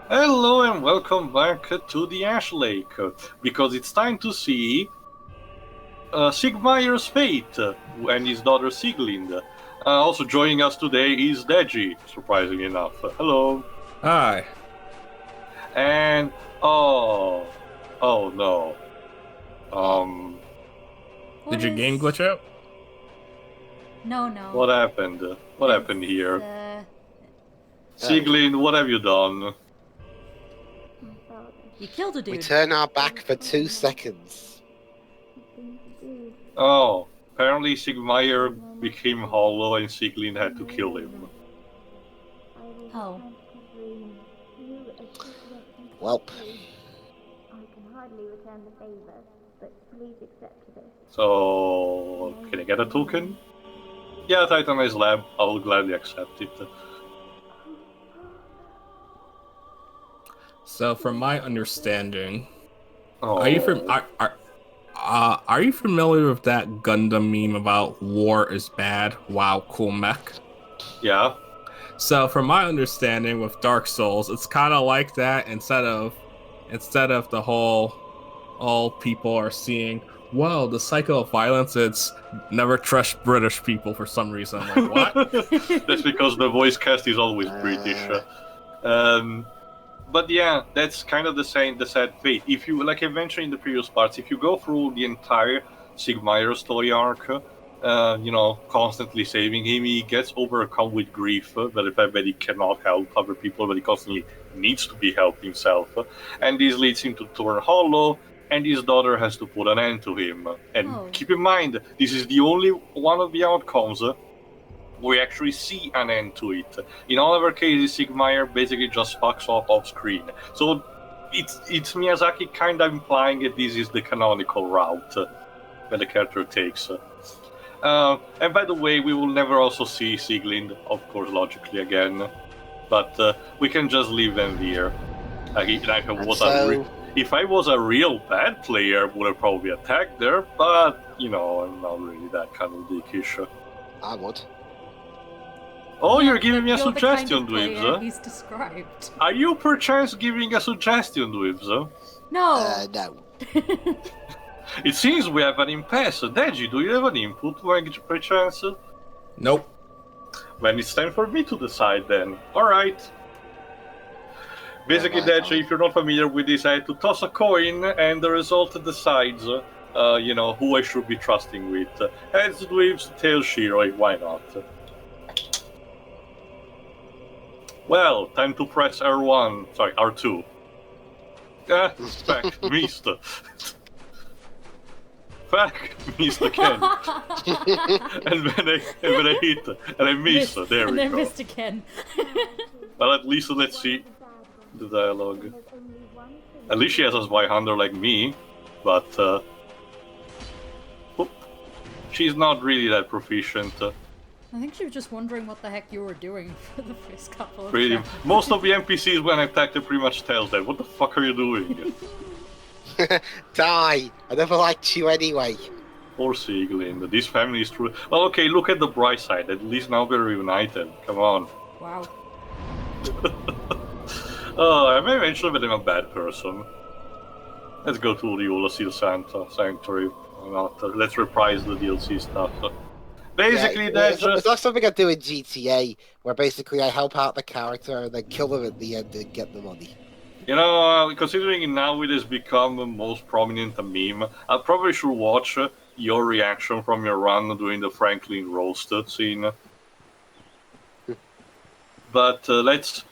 Hello and welcome back to the Ash Lake, because it's time to see Siegmeyer's fate and his daughter Sieglind. Also joining us today is Deji, surprisingly enough. Hello. Hi. And oh no. Did your game glitch out? No. What happened? What happened here? Sieglind, what have you done? You killed a dude. We turn our back for 2 seconds. Oh, apparently Siegmeyer became hollow and Sieglind had to kill him. Oh. Welp. I can hardly return the favor, but please accept this. So, can I get a token? Yeah, Titanized Lab, I will gladly accept it. So, from my understanding, Oh. are you familiar with that Gundam meme about war is bad? Wow, cool mech. Yeah. So, from my understanding, with Dark Souls, it's kind of like that. Instead of the whole all people are seeing, wow, the cycle of violence. It's never trust British people for some reason. I'm like, what? That's because the voice cast is always British. But yeah, that's kind of the sad fate. If you, like I mentioned in the previous parts, if you go through the entire Siegmeyer story arc, constantly saving him, he gets overcome with grief, but the fact that he cannot help other people, but he constantly needs to be helped himself. And this leads him to turn hollow, and his daughter has to put an end to him. And keep in mind, this is the only one of the outcomes we actually see an end to it. In all other cases, Siegmeyer basically just fucks off screen. So it's Miyazaki kind of implying that this is the canonical route that the character takes. And by the way, we will never also see Sieglind, of course, logically again. But we can just leave them here. If I was a real bad player, I would have probably attacked there, but, I'm not really that kind of dickish. I would. Oh, you're giving me a You're suggestion, the kind of Dweebs. he's described. Are you perchance giving a suggestion, Dweebs? No. No. It seems we have an impasse. Deji, do you have an input, perchance? Nope. When it's time for me to decide then. Alright. Basically, Deji, if you're not familiar with this, I had to toss a coin, and the result decides, who I should be trusting with. Heads, Dweebs, tails, Shiroi, why not? Well, time to press R1. Sorry, R2. Fuck, missed. Fuck, missed again. and when I hit, and I missed. There we go. And then go. missed again. Well, at least let's see the dialogue. At least she has a Zweihander like me, but she's not really that proficient. I think she was just wondering what the heck you were doing for the first couple of chapters. Most of the NPCs when I attack them pretty much tells them, what the fuck are you doing? Die! I never liked you anyway. Poor Sieglind, this family is true. Well, okay, look at the bright side, at least now we're reunited. Come on. Wow. I may mention that I'm a bad person. Let's go to the Oolacile Sanctuary. Let's reprise the DLC stuff. Basically, it's not something I do in GTA, where basically I help out the character and then kill them at the end and get the money. Considering now it has become the most prominent meme, I probably should watch your reaction from your run during the Franklin roast scene. But let's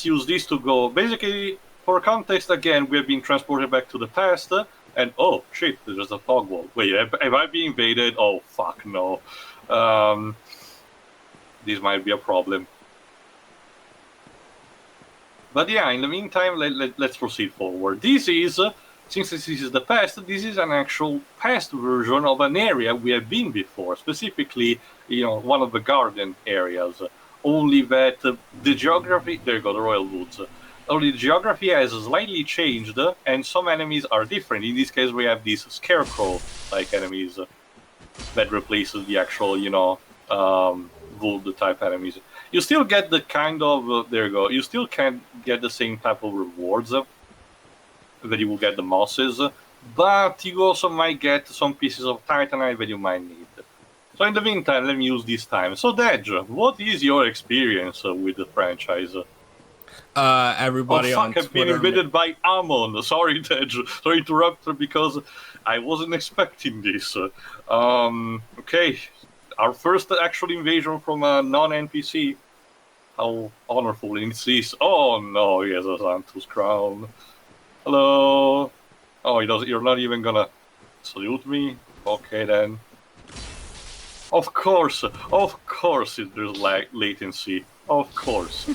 use this to go. Basically, for context, again, we have been transported back to the past, and oh shit, there's a fog wall. Wait, have I been invaded? Oh fuck no. This might be a problem. But yeah, in the meantime, let's proceed forward. This is, since this is the past, this is an actual past version of an area we have been before, specifically, one of the garden areas. Only that the geography, there you go, the Royal Woods. Only the geography has slightly changed, and some enemies are different. In this case, we have these scarecrow-like enemies that replaces the actual, Wood-type enemies. you still get the kind of there you go. You still can get the same type of rewards that you will get the mosses, but you also might get some pieces of titanite that you might need. So in the meantime, let me use this time. So Dej, what is your experience with the franchise? Everybody oh on fuck! I've been Twitter. invaded by Amon. Sorry, Dej. Sorry to interrupt because I wasn't expecting this. Okay, our first actual invasion from a non-NPC. How honorful is this? Oh no, he has a Santos crown. Hello. Oh, he doesn't. You're not even gonna salute me. Okay then. Of course, there's latency. Of course.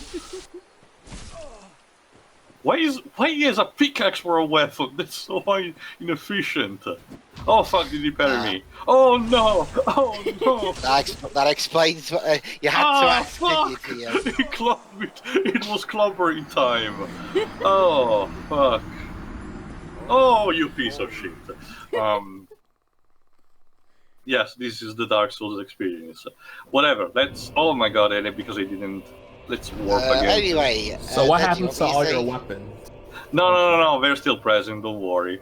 Why he has a pickaxe for a weapon? That's so inefficient. Oh fuck! Did he parry me? Oh no! Oh no! That explains what you had to ask, fuck! didn't you, Theo? He clobbed it. It was clobbering time. Oh fuck! Oh, you piece of shit. Yes, this is the Dark Souls experience. Whatever. Let's. Oh my god, Ellie, because I didn't. Let's warp again. Anyway, So what Deji, happens to were you all your saying? weapons? No. They're still present. Don't worry.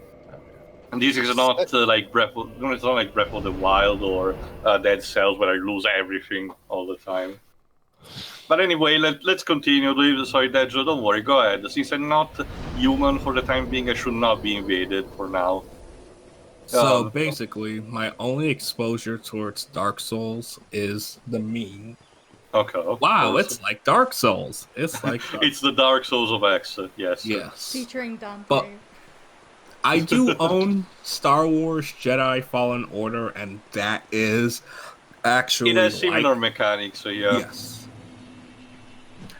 And this is not like Breath of. No, it's not like Breath of the Wild or Dead Cells where I lose everything all the time. But anyway, let's continue. Sorry, Dejo, don't worry. Go ahead. Since I'm not human for the time being, I should not be invaded for now. So basically, my only exposure towards Dark Souls is the meme. Okay. Wow, it's like Dark Souls. It's like it's the Dark Souls of X. Yes. Yes. Featuring Dante. But I do own Star Wars Jedi Fallen Order, and that is actually it has similar mechanics. So yeah. Yes.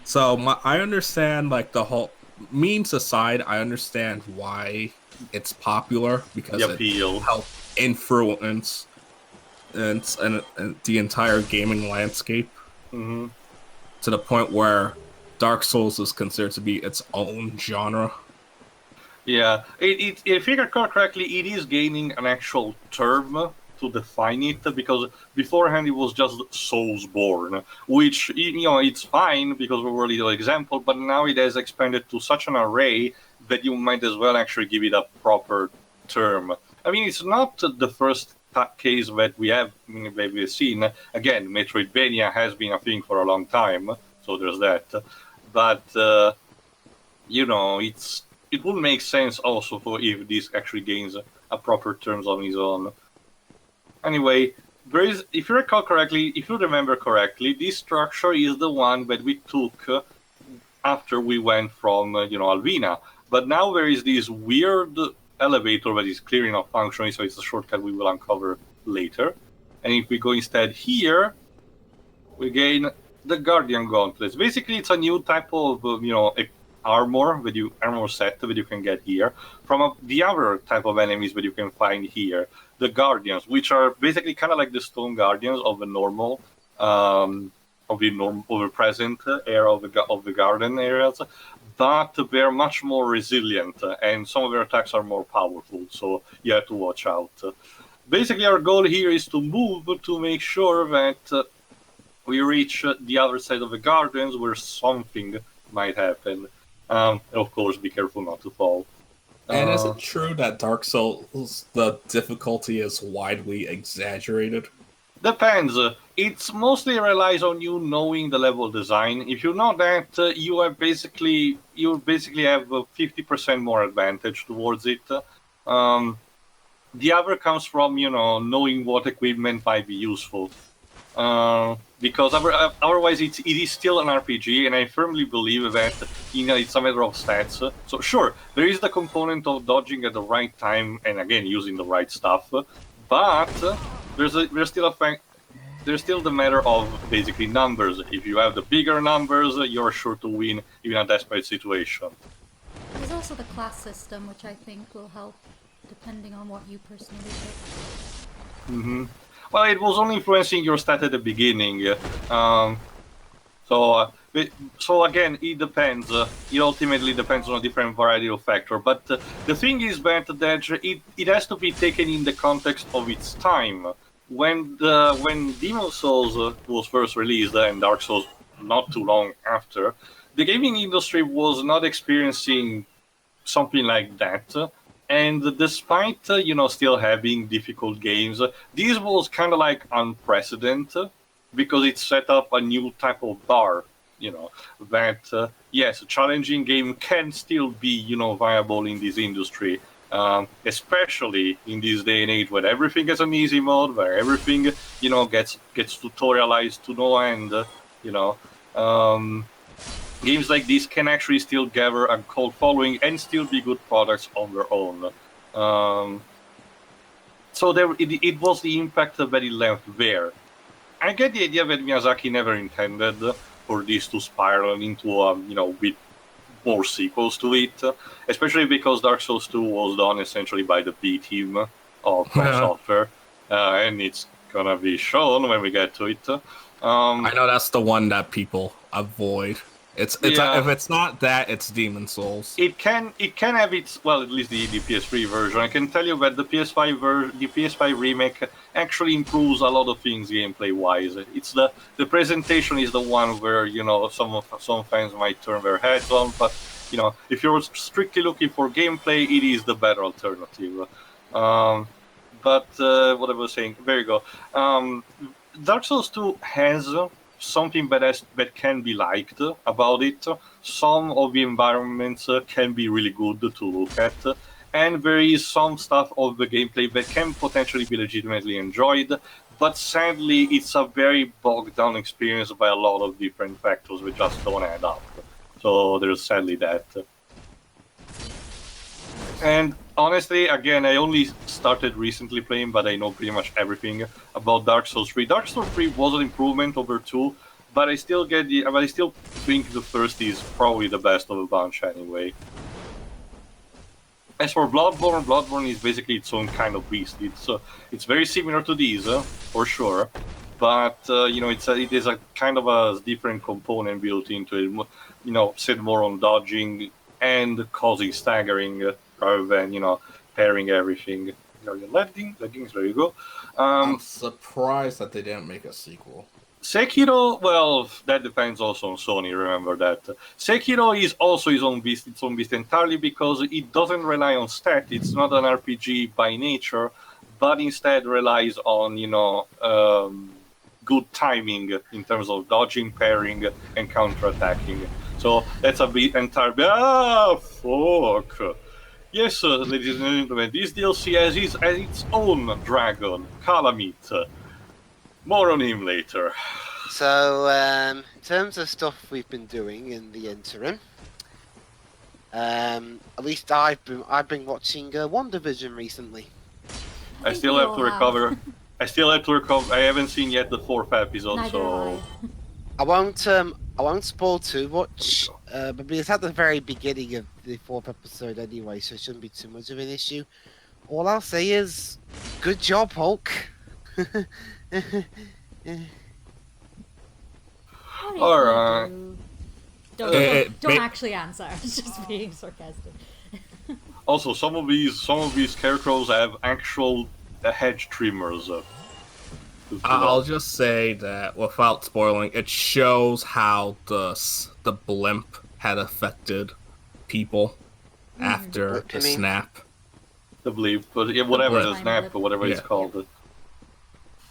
So I understand like the whole memes aside. I understand why it's popular because it helped influence and the entire gaming landscape to the point where Dark Souls is considered to be its own genre. Yeah, if I recall correctly, it is gaining an actual term to define it, because beforehand it was just Soulsborne, which, it's fine because we were a little example, but now it has expanded to such an array that you might as well actually give it a proper term. I mean, it's not the first case that we've seen. Again, Metroidvania has been a thing for a long time, so there's that. But, it would make sense also for if this actually gains a proper terms on its own. Anyway, if you recall correctly, if you remember correctly, this structure is the one that we took after we went from, Alvina. But now there is this weird elevator that is clearly not functioning, so it's a shortcut we will uncover later. And if we go instead here, we gain the Guardian Gauntlets. Basically, it's a new type of, armor set that you can get here from the other type of enemies that you can find here, the Guardians, which are basically kind of like the Stone Guardians of the normal, of the present era of the garden areas, but they're much more resilient and some of their attacks are more powerful, so you have to watch out. Basically, our goal here is to move to make sure that we reach the other side of the gardens where something might happen. Of course, be careful not to fall. And is it true that Dark Souls, the difficulty is widely exaggerated? Depends. It mostly relies on you knowing the level design. If you know that, you basically have 50% more advantage towards it. The other comes from knowing what equipment might be useful. Because otherwise it is still an RPG, and I firmly believe that it's a matter of stats. So sure, there is the component of dodging at the right time and again using the right stuff, but there's still the matter of basically numbers. If you have the bigger numbers, you're sure to win in a desperate situation. There's also the class system, which I think will help depending on what you personally pick. Well, it was only influencing your stat at the beginning. So again, it depends. It ultimately depends on a different variety of factors. But the thing is that it has to be taken in the context of its time. When Demon Souls was first released and Dark Souls not too long after, the gaming industry was not experiencing something like that. And despite still having difficult games, this was kind of like unprecedented because it set up a new type of bar. That yes, a challenging game can still be viable in this industry, especially in this day and age where everything has an easy mode, where everything gets tutorialized to no end. Games like this can actually still gather a cult following and still be good products on their own. So it was the impact that it left there. I get the idea that Miyazaki never intended for this to spiral into with more sequels to it, especially because Dark Souls 2 was done essentially by the B team of From Software, and it's gonna be shown when we get to it. I know that's the one that people avoid. It's if it's not that, it's Demon Souls. It can have its at least the PS3 version. I can tell you that the PS5 remake actually improves a lot of things gameplay wise. It's the presentation is the one where some fans might turn their heads on, but if you're strictly looking for gameplay, it is the better alternative. But what I was saying, there you go. Dark Souls 2 has something that can be liked about it. Some of the environments can be really good to look at, and there is some stuff of the gameplay that can potentially be legitimately enjoyed, but sadly it's a very bogged down experience by a lot of different factors that just don't add up. So there's sadly that. And honestly, again, I only started recently playing, but I know pretty much everything about Dark Souls 3. Dark Souls 3 was an improvement over 2, but I still think the first is probably the best of a bunch anyway. As for Bloodborne is basically its own kind of beast. It's very similar to these, for sure, but it is a kind of a different component built into it. Set more on dodging and causing staggering. Rather than, pairing everything. Leggings, there you go. I'm surprised that they didn't make a sequel. Sekiro, well, that depends also on Sony, remember that. Sekiro is also its own beast entirely because it doesn't rely on stat. It's not an RPG by nature, but instead relies on, good timing in terms of dodging, parrying, and counterattacking. So that's a bit entire... fuck! Yes, ladies and gentlemen, this DLC has its own dragon, Calamite. More on him later. So, in terms of stuff we've been doing in the interim, at least I've been watching WandaVision recently. I still have to recover. I haven't seen yet the 4th episode, Neither so I won't spoil too much, but it's at the very beginning of the 4th episode anyway, so it shouldn't be too much of an issue. All I'll say is, good job, Hulk. Alright. Don't actually answer. I was just being sarcastic. Also, some of these scarecrows have actual hedge trimmers. I'll just say that without spoiling, it shows how the blimp had affected people after the snap. The blimp, but whatever the snap or whatever it's called.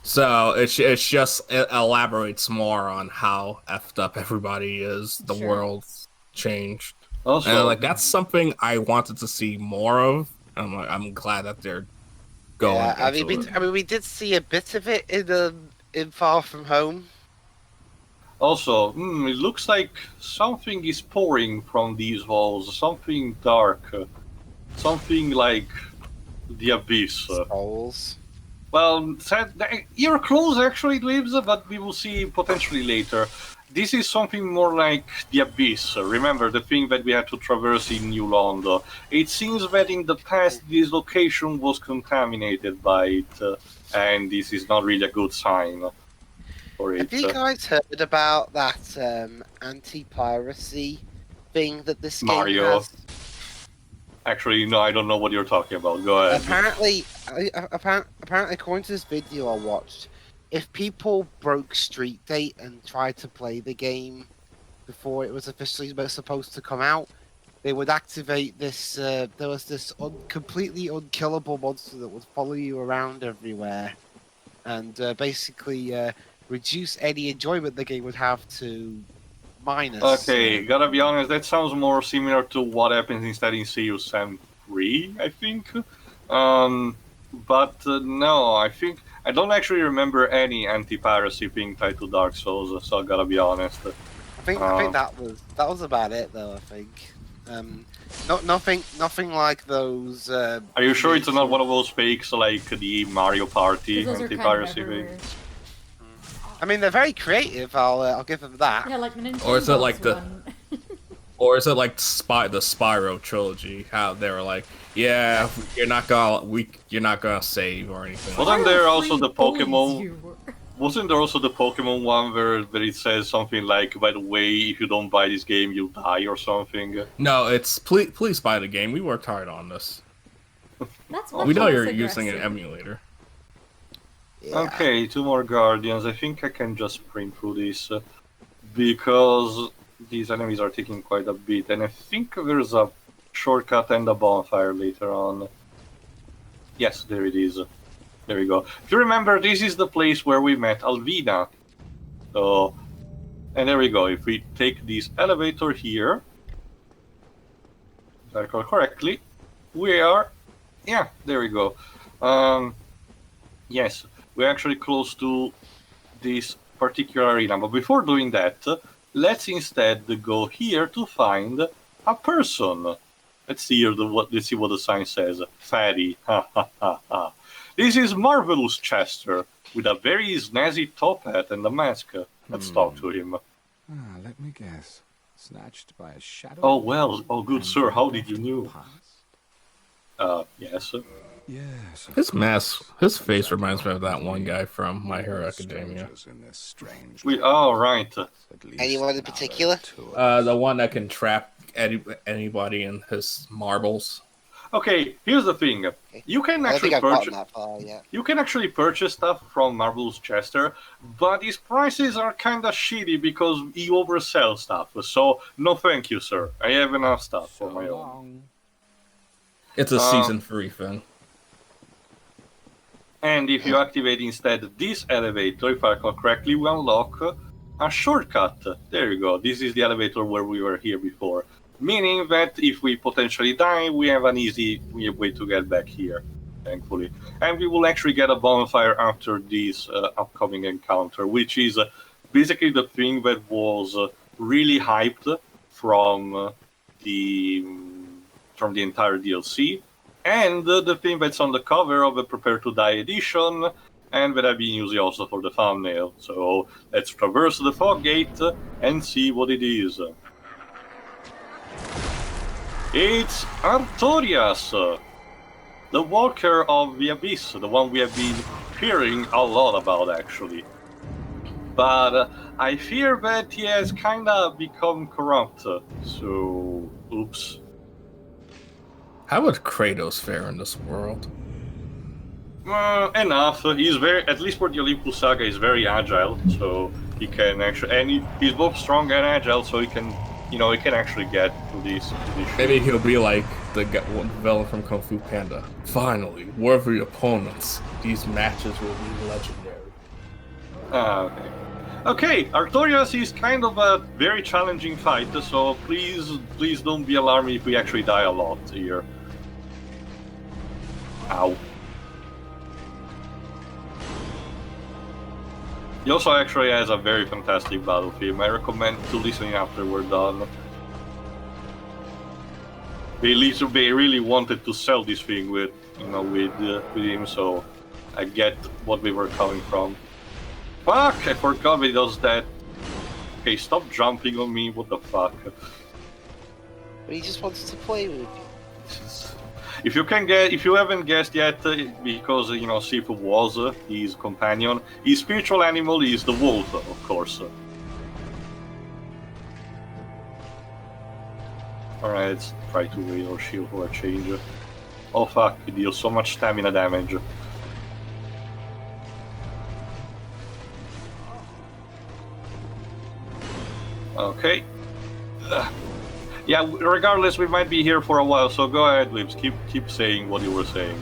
So it just elaborates more on how effed up everybody is. The world's changed. Also, and that's something I wanted to see more of. I'm glad that they're going. Yeah, we did see a bit of it in Far From Home. Also, it looks like something is pouring from these walls. Something dark. Something like the abyss. Souls. Well, you're close actually, Dweebs, but we will see potentially later. This is something more like the abyss. Remember the thing that we had to traverse in New London. It seems that in the past this location was contaminated by it, and this is not really a good sign for it. Have you guys heard about that anti-piracy thing that this game has? Actually, no, I don't know what you're talking about. Go ahead. Apparently, according to this video I watched, if people broke Street Date and tried to play the game before it was officially supposed to come out, they would activate this. There was this completely unkillable monster that would follow you around everywhere, and basically reduce any enjoyment the game would have to minus. Okay, gotta be honest, that sounds more similar to what happens instead in Serious Sam 3, I think. But no, I don't actually remember any anti-piracy being tied to Dark Souls, so I gotta be honest. I think that was about it though. I think nothing like those. Are you sure it's not one of those fakes like the Mario Party anti-piracy thing? I mean, they're very creative. I'll give them that. Yeah, like Nintendo. Or is it like the Spyro trilogy? How they were like, yeah, you're not gonna save or anything. Wasn't there also the Pokemon? Wasn't there also the Pokemon one where it says something like, by the way, if you don't buy this game, you'll die or something? No, it's please buy the game. We worked hard on this. That's We know you're using an emulator. Yeah. Okay, 2 more Guardians. I think I can just sprint through this because these enemies are taking quite a bit, and I think there's a shortcut and a bonfire later on. Yes, there it is. There we go. If you remember, this is the place where we met Alvina. So, and there we go. If we take this elevator here, if I recall correctly, we are... Yeah, there we go. Yes, we're actually close to this particular arena. But before doing that, let's instead go here to find a person. Let's see what the sign says. Fatty. Ha ha ha ha. This is Marvelous Chester with a very snazzy top hat and a mask. Let's talk to him. Let me guess. Snatched by a shadow. Oh well. Oh good sir. How did you know? Yes. Yes. His mask, his face reminds me of that one guy from My Hero Academia. Right. Anyone in particular? The one that can trap anybody in his marbles. Okay, here's the thing. You can actually purchase. That far yet. You can actually purchase stuff from Marvelous Chester, but his prices are kinda shitty because he oversells stuff. So no, thank you, sir. I have enough stuff for my own. It's a season 3 thing. And if you activate instead this elevator, if I recall correctly, we unlock a shortcut. There you go. This is the elevator where we were here before. Meaning that if we potentially die, we have an easy way to get back here, thankfully. And we will actually get a bonfire after this upcoming encounter, which is basically the thing that was really hyped from the entire DLC, and the thing that's on the cover of the Prepare to Die edition, and that I've been using also for the thumbnail. So let's traverse the fog gate and see what it is. It's Artorias, the Walker of the Abyss, the one we have been hearing a lot about actually. But I fear that he has kinda become corrupt, so oops. How would Kratos fare in this world? Enough. He's at least for the Olympus Saga, he's very agile, so he can actually, and he's both strong and agile, so he can, he can actually get to these. Maybe he'll be like the villain from Kung Fu Panda. Finally, worthy opponents. These matches will be legendary. Okay. Okay, Artorias is kind of a very challenging fight, so please don't be alarmed if we actually die a lot here. Ow. He also actually has a very fantastic battle theme. I recommend to listen after we're done. They really wanted to sell this thing with him, so I get what we were coming from. Fuck! I forgot he does that. Okay, stop jumping on me. What the fuck? But he just wants to play with you. If you haven't guessed yet, because Sifu was his companion, his spiritual animal is the wolf, of course. Alright, let's try to raise our shield for a change. Oh fuck, he deals so much stamina damage. Okay. Yeah, regardless, we might be here for a while, so go ahead, Lips. Keep saying what you were saying.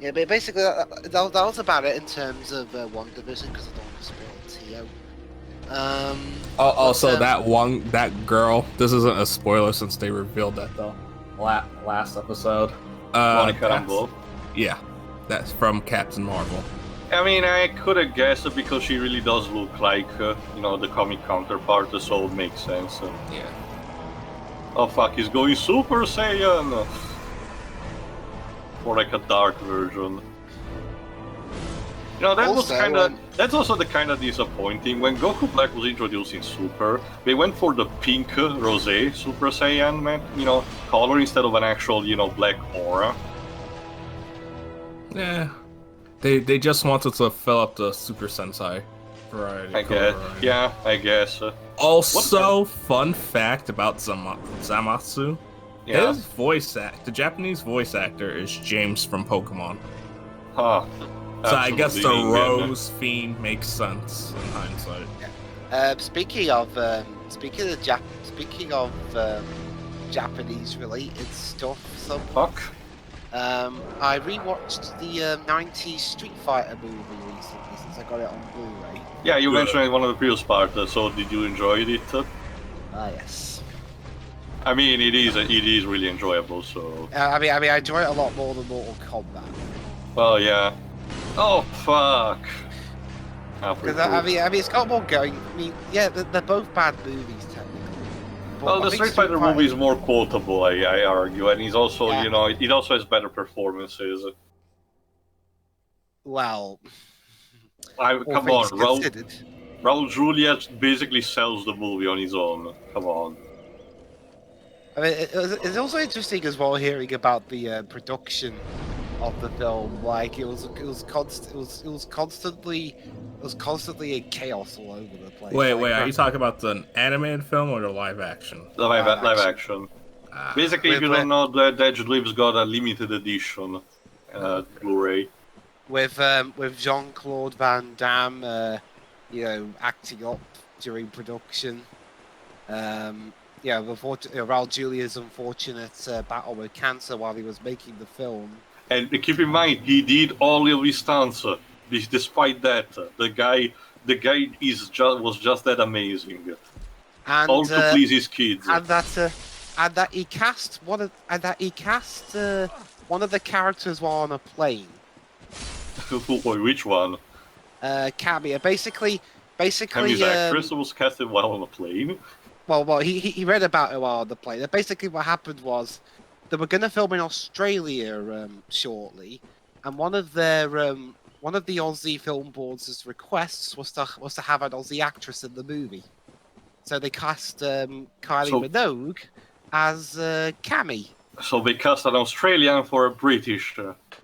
Yeah, but basically that was about it in terms of One Division, because I don't want to spoil Teo. Also, that girl. This isn't a spoiler since they revealed that the last episode. Monica Rambeau. Yeah, that's from Captain Marvel. I mean, I could have guessed it because she really does look like, the comic counterpart, so it makes sense. Yeah. Oh fuck, he's going Super Saiyan! Or like a dark version. That's also the kind of disappointing. When Goku Black was introduced in Super, they went for the pink rosé Super Saiyan, color instead of an actual, black aura. Yeah. They just wanted to fill up the Super Sentai variety. I guess. Yeah, I guess. Also, fun fact about Zamasu. Yeah. The Japanese voice actor is James from Pokemon. Huh. So I guess the Rose Fiend makes sense in hindsight. Speaking of Japanese related stuff, Fuck. I rewatched the 90s Street Fighter movie recently since I got it on Blu-ray. Yeah, you mentioned it in one of the previous parts, so did you enjoy it? Yes. I mean, it is really enjoyable, so... I mean, I enjoy it a lot more than Mortal Kombat. Well, yeah. Oh, fuck. Because, I mean, it's got more going. I mean, yeah, they're both bad movies, technically. But Well, the Street Fighter movie is more quotable, I argue, and he's also, it also has better performances. Well... Come on, Raul Julia basically sells the movie on his own. Come on. I mean, it's also interesting as well hearing about the production of the film. Like it was constantly in chaos all over the place. Wait, are you talking about the animated film or the live action? The live action. Basically, if you don't know, the Dejimon got a limited edition Blu-ray. With Jean-Claude Van Damme, acting up during production. Raul Julia's unfortunate battle with cancer while he was making the film. And keep in mind, he did all of his stunts. Despite that, the guy was just that amazing. And, all to please his kids. And that he cast one of the characters while on a plane. Which one? Cameo. Basically. Cameo's actress was casted while on a plane. Well, he read about it while on the plane. Basically, what happened was they were going to film in Australia shortly, and one of the Aussie film board's requests was to have an Aussie actress in the movie. So they cast Kylie Minogue as Cammy. So they cast an Australian for a British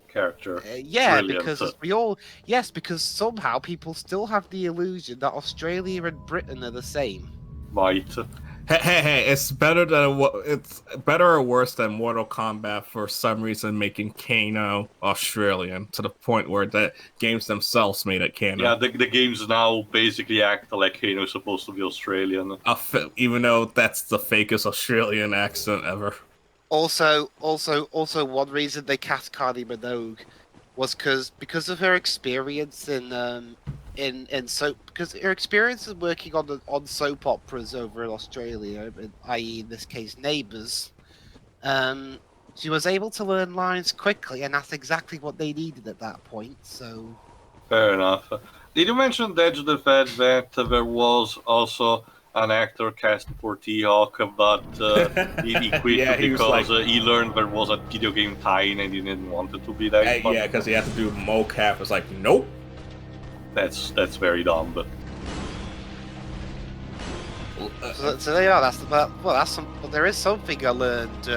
character. Yeah, Brilliant. because somehow people still have the illusion that Australia and Britain are the same. Right. Hey! It's better or worse than Mortal Kombat for some reason making Kano Australian to the point where the games themselves made it canon. Yeah, the games now basically act like Kano is supposed to be Australian. Even though that's the fakest Australian accent ever. Also, one reason they cast Kylie Minogue was because of her experience because her experience in working on soap operas over in Australia, i.e. in this case Neighbours, she was able to learn lines quickly, and that's exactly what they needed at that point. So fair enough. Did you mention the fact that there was also an actor cast for T-Hawk, but he quit because he learned there was a video game tie-in and he didn't want it to be that. Yeah, because he had to do mocap. It's like, nope. That's very dumb. But so there you are. But there is something I learned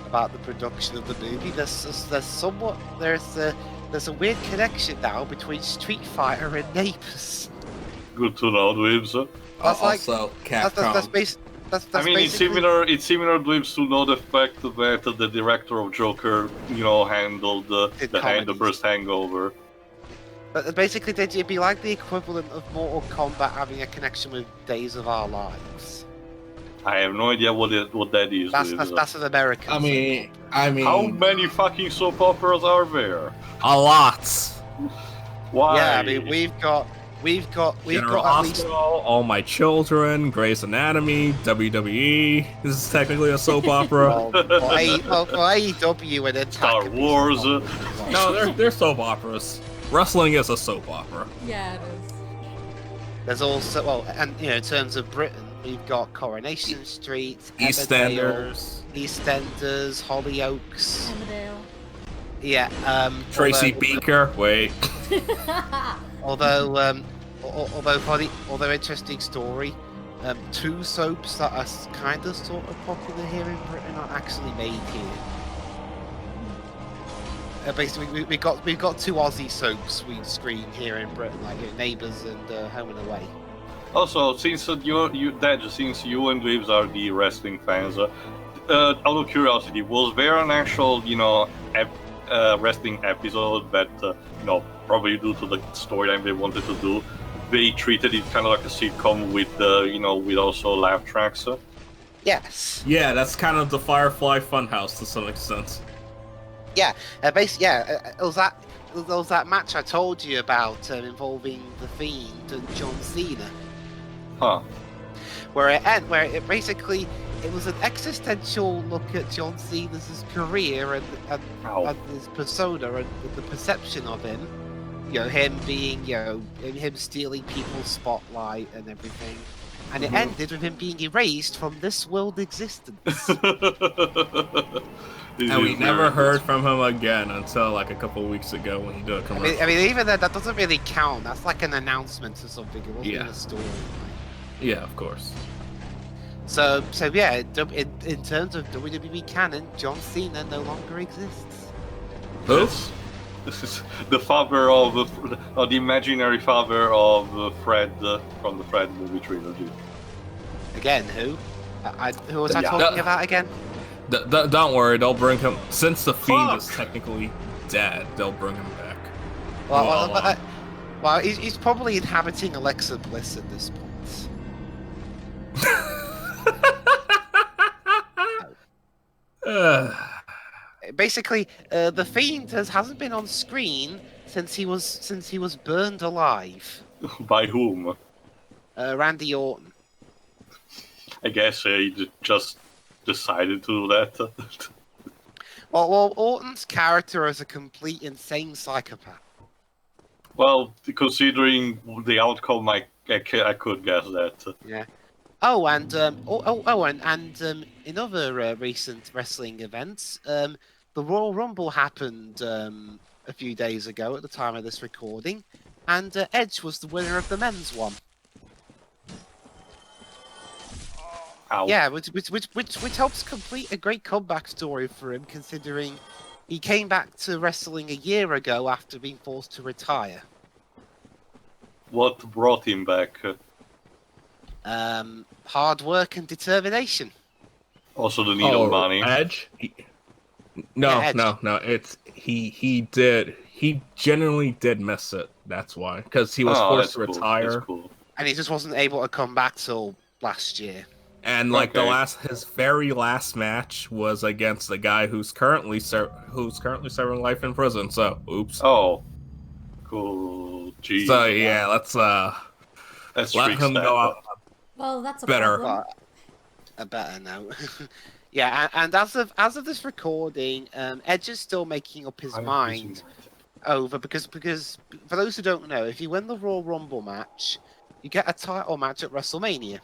about the production of the movie. There's a weird connection now between Street Fighter and Neighbours. Good to know, Dweebs. Also, Capcom. It's similar, Dweebs, to know the fact that the director of Joker, handled the Burst Hangover. But basically, it'd be like the equivalent of Mortal Kombat having a connection with Days of Our Lives. I have no idea what that is. That's an American. I mean, how many fucking soap operas are there? a lot. Why? Yeah, I mean, we've got General at least Hospital, All My Children, Grey's Anatomy, WWE. This is technically a soap opera. for AEW and Attack. Star Wars. No, they're soap operas. Wrestling is a soap opera. Yeah, it is. There's also in terms of Britain, we've got Coronation Street, EastEnders, EastEnders, Hollyoaks. Emmerdale. Yeah. Tracy Beaker. Wait. Although interesting story, two soaps that are kind of sort of popular here in Britain are actually made here. Basically, we've got two Aussie soaps we screen here in Britain, like Neighbours and Home and Away. Also, since since you and Waves are the wrestling fans, out of curiosity, was there an actual wrestling episode that probably due to the storyline they wanted to do, they treated it kind of like a sitcom with with also laugh tracks? Yes. Yeah, that's kind of the Firefly Funhouse to some extent. Yeah, basically, it was that match I told you about involving the Fiend and John Cena. Huh. Where it basically was an existential look at John Cena's career and his persona and the perception of him. Him being him stealing people's spotlight and everything. And it ended with him being erased from this world existence. And we never heard from him again until like a couple weeks ago when he did a commercial. I mean, even that doesn't really count. That's like an announcement or something. It wasn't in a story. Yeah, of course. So yeah, in terms of WWE canon, John Cena no longer exists. Who? This is the father of the imaginary father of Fred from the Fred movie trilogy. Again, who? Who was I talking about again? Don't worry, they'll bring him. Since the Fiend is technically dead, they'll bring him back. Well, he's probably inhabiting Alexa Bliss at this point. Basically, the Fiend hasn't been on screen since he was burned alive. By whom? Randy Orton. I guess he just decided to do that. Well, Orton's character is a complete insane psychopath. Well, considering the outcome, I could guess that. Yeah. Oh, and in other recent wrestling events, the Royal Rumble happened a few days ago at the time of this recording, and Edge was the winner of the men's one. Ow. Yeah, which helps complete a great comeback story for him, considering he came back to wrestling a year ago after being forced to retire. What brought him back? Hard work and determination. Also the need of money. Edge? No. It's he genuinely did miss it. That's why, because he was forced to retire. That's cool. And he just wasn't able to come back till last year. And like his very last match was against a guy who's currently serving life in prison. So, oops. Oh, cool. Jeez. So yeah, let's let him go out. Well, that's a better. problem. A better note. Yeah, and as of this recording, Edge is still making up his mind over because for those who don't know, if you win the Royal Rumble match, you get a title match at WrestleMania.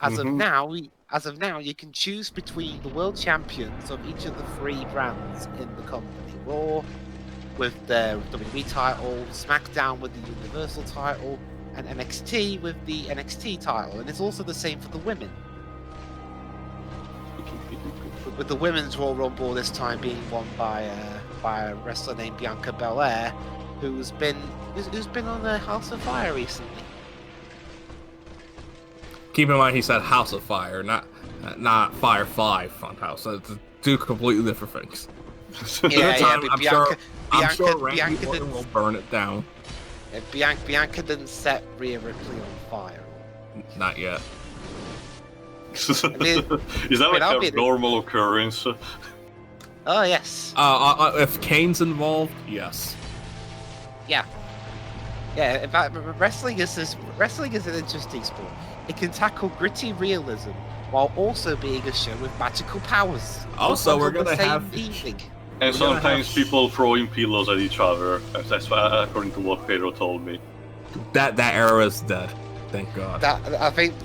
As of now, you can choose between the world champions of each of the three brands in the company: Raw with their WWE title, SmackDown with the Universal title, and NXT with the NXT title. And it's also the same for the women, with the women's Royal Rumble this time being won by a wrestler named Bianca Belair, who's been on the House of Fire recently. Keep in mind, he said House of Fire, not Firefly Funhouse. It's two completely different things. Yeah, I'm sure Randy Orton will burn it down. Bianca didn't set Rhea Ripley on fire. Not yet. Is that like a normal occurrence? Oh yes. If Kane's involved, yes. Yeah. In fact, wrestling is an interesting sport. It can tackle gritty realism while also being a show with magical powers. Also, we're gonna have. Evening. And sometimes people throwing pillows at each other. That's according to what Pedro told me. That era is dead. Thank God. I think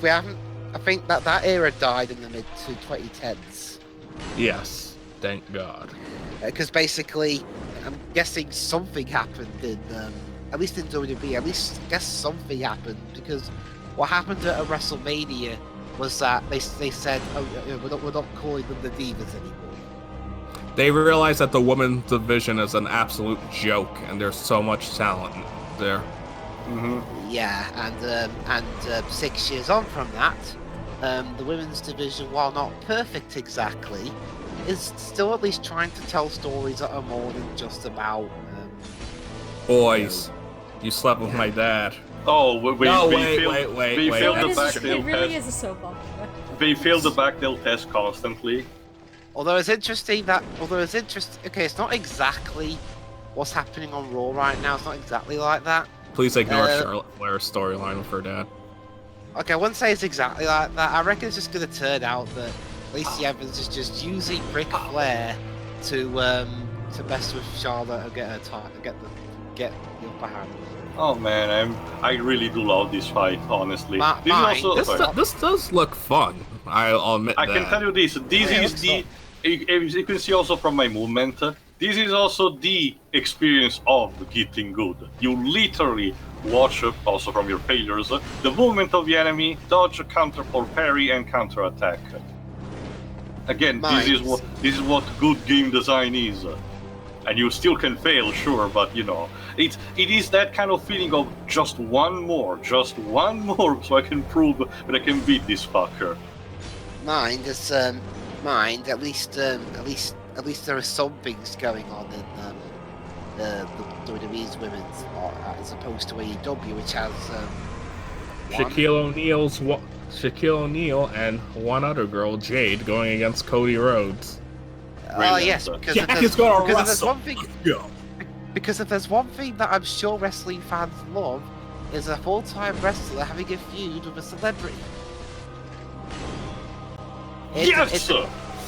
that era died in the mid to 2010s. Yes. Thank God. Because basically, I'm guessing something happened in, at least in WWE. At least I guess something happened because what happened at a WrestleMania was that they said, "Oh, we're not calling them the Divas anymore." They realized that the women's division is an absolute joke, and there's so much talent there. Mm-hmm. Yeah, and 6 years on from that, the women's division, while not perfect exactly, is still at least trying to tell stories that are more than just about boys. You slept with my dad. Oh, wait. It really is a soap opera. They fail the backdale test constantly. Although it's interesting, okay, it's not exactly what's happening on Raw right now. It's not exactly like that. Please ignore Charlotte Flair's storyline with her dad. Okay, I wouldn't say it's exactly like that. I reckon it's just going to turn out that Lacey Evans is just using Ric Flair to mess with Charlotte and get her time, get the upper hand. Oh man, I really do love this fight, honestly. This does look fun. I'll admit that. I can tell you this. This is the. You can see also from my movement. This is also the experience of getting good. You literally watch, also from your failures, the movement of the enemy, dodge, counter for parry, and counter attack. Again, this is what good game design is. And you still can fail, sure, but you know, it is that kind of feeling of just one more, so I can prove that I can beat this fucker. Mind, at least there are some things going on in the WWE's women's, as opposed to AEW, which has Shaquille O'Neal and one other girl, Jade, going against Cody Rhodes. Oh yes, because if there's one thing that I'm sure wrestling fans love, is a full-time wrestler having a feud with a celebrity.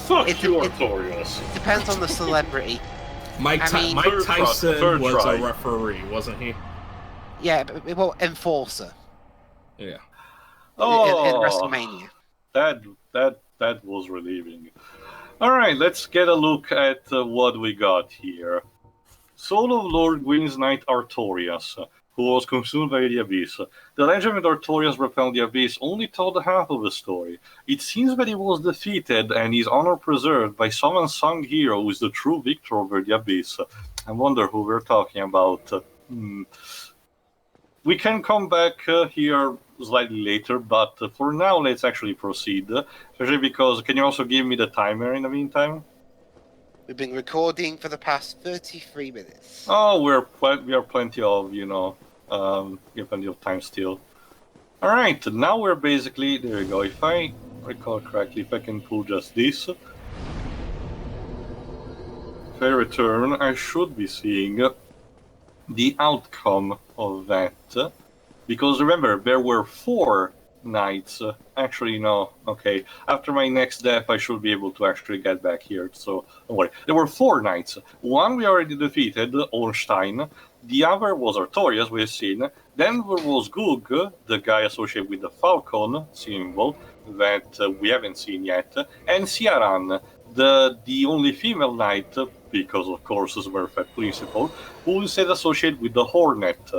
Fuck you, Artorias. It depends on the celebrity. Mike Tyson was a referee, wasn't he? Yeah, well, enforcer. Yeah. In WrestleMania. That was relieving. All right, let's get a look at what we got here. Soul of Lord Gwyn's Knight Artorias, who was consumed by the Abyss. The Regiment Artorias repelled the Abyss only told half of the story. It seems that he was defeated and his honor preserved by some unsung hero who is the true victor over the Abyss. I wonder who we're talking about. We can come back here slightly later, but for now let's actually proceed. Especially because, can you also give me the timer in the meantime? We've been recording for the past 33 minutes. Oh, we are plenty of, we have plenty of time still. Alright, now we're basically, there we go, if I recall correctly, if I can pull just this. If I return, I should be seeing the outcome of that. Because remember, there were 4 knights. Actually, no. Okay. After my next death, I should be able to actually get back here. So, don't worry. There were 4 knights. One we already defeated, Ornstein. The other was Artorias, we've seen. Then there was Gug, the guy associated with the Falcon symbol that we haven't seen yet. And Ciaran, the only female knight, because of course, as a matter of fact, principle, who is associated with the Hornet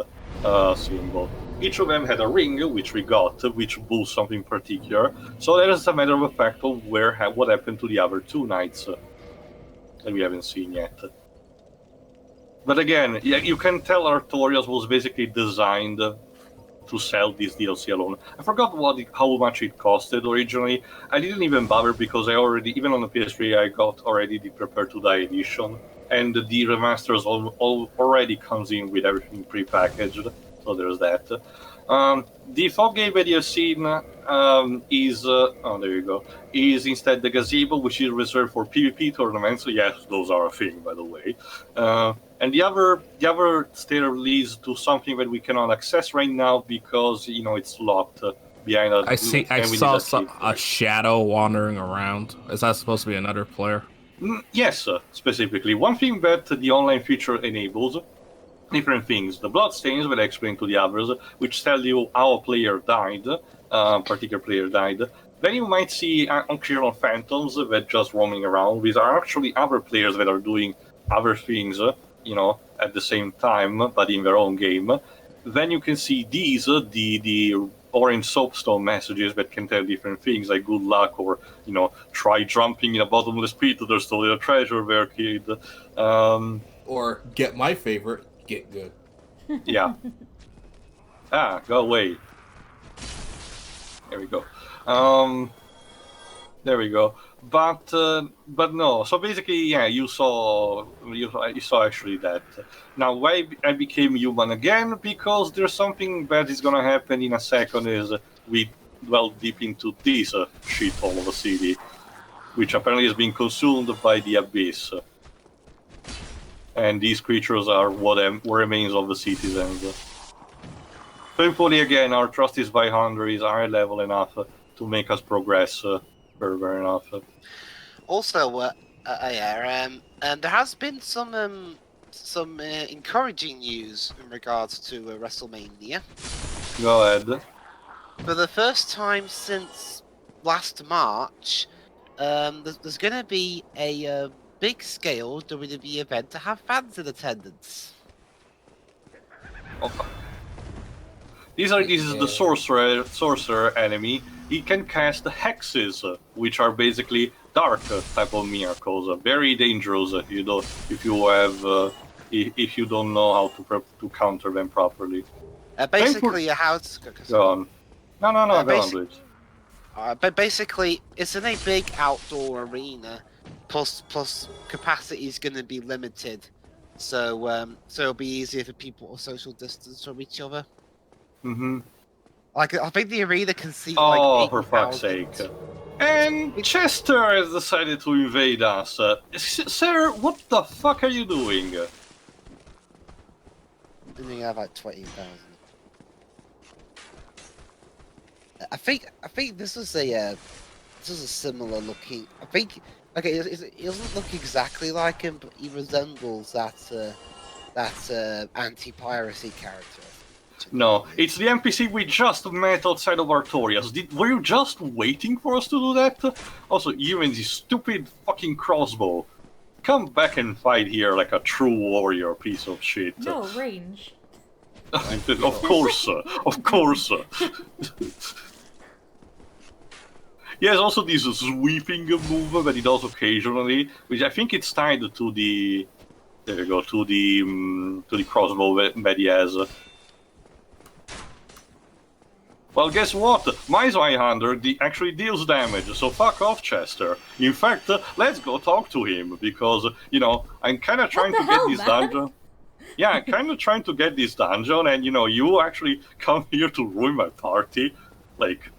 symbol. Each of them had a ring, which we got, which boosts something particular. So that is a matter of fact of what happened to the other 2 knights that we haven't seen yet. But again, you can tell Artorias was basically designed to sell this DLC alone. I forgot how much it costed originally. I didn't even bother because I already, even on the PS3, I got already the Prepare to Die edition. And the remasters already comes in with everything prepackaged. So there's that. The fog game that you've seen is there you go. Is instead the gazebo, which is reserved for PvP tournaments. So yes, those are a thing, by the way. And the other stair leads to something that we cannot access right now because it's locked behind a. I saw a shadow wandering around. Is that supposed to be another player? Yes, specifically. One thing that the online feature enables different things. The bloodstains that I explained to the others, which tell you how a player died, particular player died. Then you might see unclear phantoms that just roaming around. These are actually other players that are doing other things, at the same time, but in their own game. Then you can see these, the orange soapstone messages that can tell different things, like good luck, or, try jumping in a bottomless pit, there's still a treasure there, kid. Or get my favorite, get good. Yeah. Go away. There we go. There we go. But no. So basically, yeah, you saw actually that. Now, why I became human again? Because there's something bad is gonna happen in a second. Is we dwell deep into this shithole of a city, which apparently is being consumed by the abyss. And these creatures are what remains of the citizens. Thankfully, again, our trust is by 100 is high level enough to make us progress further enough. Also, there has been some encouraging news in regards to WrestleMania. Go ahead. For the first time since last March, there's going to be a big-scale WWE event to have fans in attendance. Okay. This is the sorcerer enemy. He can cast hexes, which are basically dark type of miracles, very dangerous if you don't know how to counter them properly. Basically, how it's go on. No, go on, please. But basically, it's in a big outdoor arena. Plus, capacity is going to be limited, so it'll be easier for people to social distance from each other. Mm-hmm. Like, I think the arena can seat like 8,000. For fuck's sake! And Chester has decided to invade us. Sir, what the fuck are you doing? I think I have like 20,000. I think this is a similar looking. I think. Okay, he doesn't look exactly like him, but he resembles that anti-piracy character. No, it's the NPC we just met outside of Artorias. Were you just waiting for us to do that? Also, you and this stupid fucking crossbow. Come back and fight here like a true warrior, piece of shit. No, range. Of course, of course. He has also this sweeping move that he does occasionally, which I think it's tied to the to the crossbow that he has. Well, guess what? My Zweihander actually deals damage, so fuck off, Chester. In fact, let's go talk to him, because, I'm kind of trying to get this dungeon. Yeah, I'm kind of trying to get this dungeon, and, you actually come here to ruin my party. Like,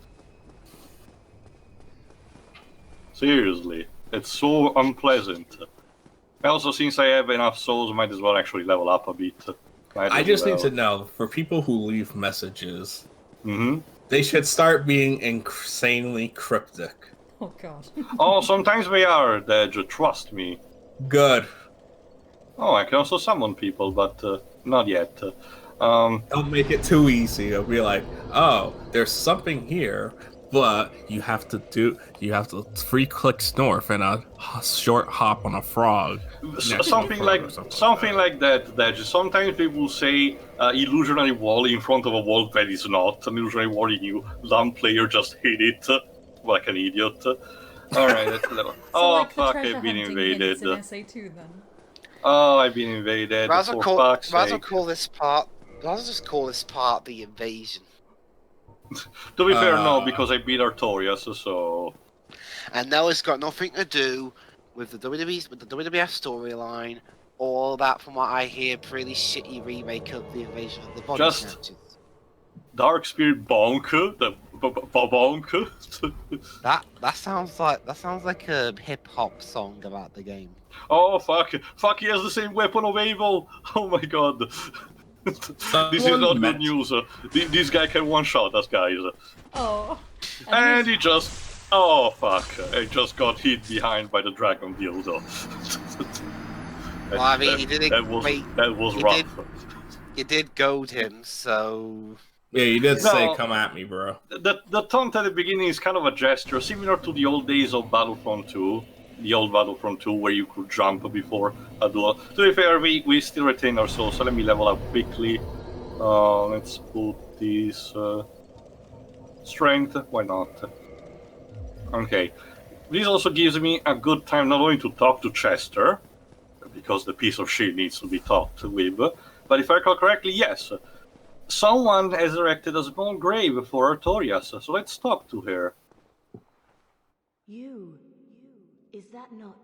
seriously, it's so unpleasant. Also, since I have enough souls, I might as well actually level up a bit. I just need to know, for people who leave messages, mm-hmm. They should start being insanely cryptic. Oh god. Oh, sometimes they are, Dej, trust me. Good. Oh, I can also summon people, but not yet. Don't make it too easy. It'll be like, oh, there's something here, but you have to free click Snorf and a short hop on a frog. Something like that, Dej. Sometimes people say illusionary wall in front of a wall that is not an illusionary wall. You dumb player just hit it like an idiot. All right, that's a level. So oh like fuck! I've been invaded. In SA2 then. Oh, I've been invaded. Might as well call this part the invasion. To be fair, no, because I beat Artorias, so. And now it's got nothing to do with the WWF storyline all that, from what I hear, pretty shitty remake of the Invasion of the Body Just- Snatchers. Dark Spirit Bonk, the Bonk. That sounds like a hip hop song about the game. Oh fuck! Fuck! He has the same weapon of evil. Oh my god! This is not good news. This guy can one shot us, guys. Oh. And he just... Oh, fuck. He just got hit behind by the dragon dildo. Well, I mean, he didn't. That was rough. You did goad him, so... Yeah, you did No. say, come at me, bro. The taunt at the beginning is kind of a gesture, similar to the old days of Battlefront 2. The old Battlefront 2, where you could jump before a duel. To be fair, we still retain our souls, so let me level up quickly. Let's put this... strength, why not? Okay. This also gives me a good time not only to talk to Chester, because the piece of shit needs to be talked with, but if I recall correctly, yes. Someone has erected a small grave for Artorias, so let's talk to her. You. Is that not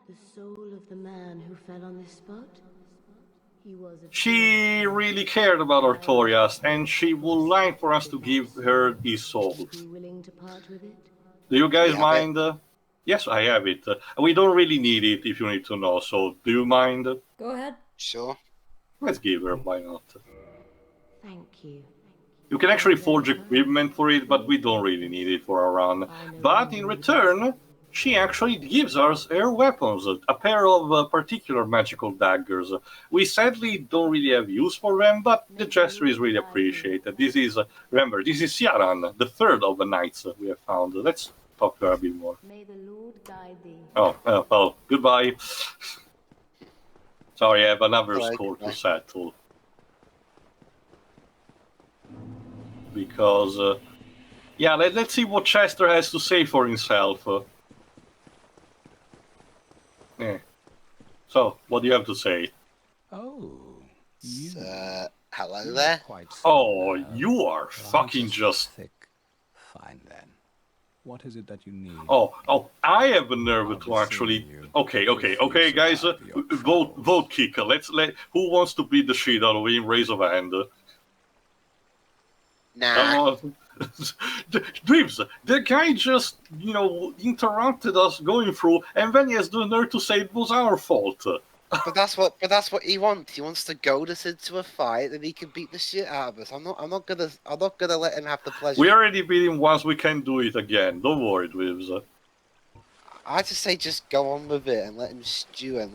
the soul of the man who fell on this spot? He was a She really cared about Artorias, and she would like for us to give her his soul. be willing to part with it? Do you guys Yeah, mind? Yes, I have it. We don't really need it if you need to know, so do you mind? Go ahead. Sure. Let's give her, why not? Thank you. You can actually forge equipment for it, but we don't really need it for our run. But in return, she actually gives us her weapons, a pair of particular magical daggers. We sadly don't really have use for them, but the gesture is really appreciated. This is, remember, this is Ciaran, the third of the knights we have found. Let's talk to her a bit more. May the Lord guide thee. Oh, well, goodbye. Sorry, I have another Alright, score to goodbye. settle. Because, yeah, let's see what Chester has to say for himself. Yeah. So, what do you have to say? Oh, you. Hello there. Quite so Oh, well. you are But I'm fucking just... thick. Fine then. What is it that you need? Oh, I have the nerve I'll to be actually... seeing you. Okay, guys, vote kicker. Who wants to beat the shit out of him? Raise a hand. Nah. Come on. Dreams, the guy just, interrupted us going through, and then he has the nerve to say it was our fault. But that's what he wants. He wants to goad us into a fight, and he can beat the shit out of us. I'm not gonna let him have the pleasure. We already beat him once, we can do it again. Don't worry, Dreams. I just say just go on with it and let him stew and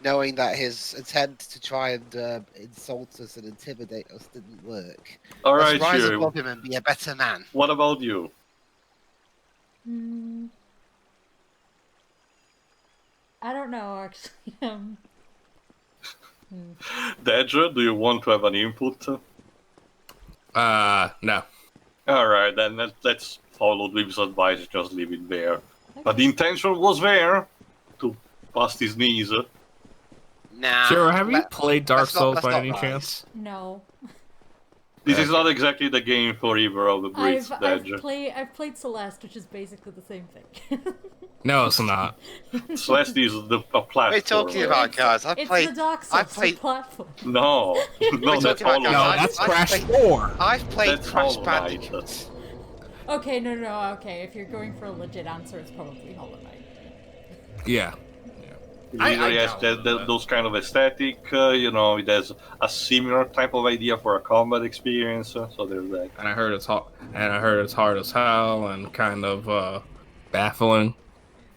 knowing that his attempt to try and insult us and intimidate us didn't work. Alright, Let's rise sure. above him and be a better man. What about you? I don't know, actually. Dedra, do you want to have an input? No. Alright, then let's follow Dreams' advice, just leave it there. But the intention was there, to bust his knees. Nah. Shiro, have you let- played Dark that's not- Souls that's by not any nice. chance? No. This is not exactly the game for either of the breeds, I've Dedra. played Celeste, which is basically the same thing. No, it's not. Celeste is a platform. What are you talking about, guys? It's the Dark Souls played- platform. No, no, that's talking about, Hollow No, guys? Knight. that's I've Crash played- 4. I've played That's Crash Hollow Knight. Bandicoot. Okay, no, okay. If you're going for a legit answer, it's probably Hollow Knight. Yeah. It I really has downloaded that. those kind of aesthetic, it has a similar type of idea for a combat experience, so there's that. And I heard it's hard. And I heard it's hard as hell and kind of baffling.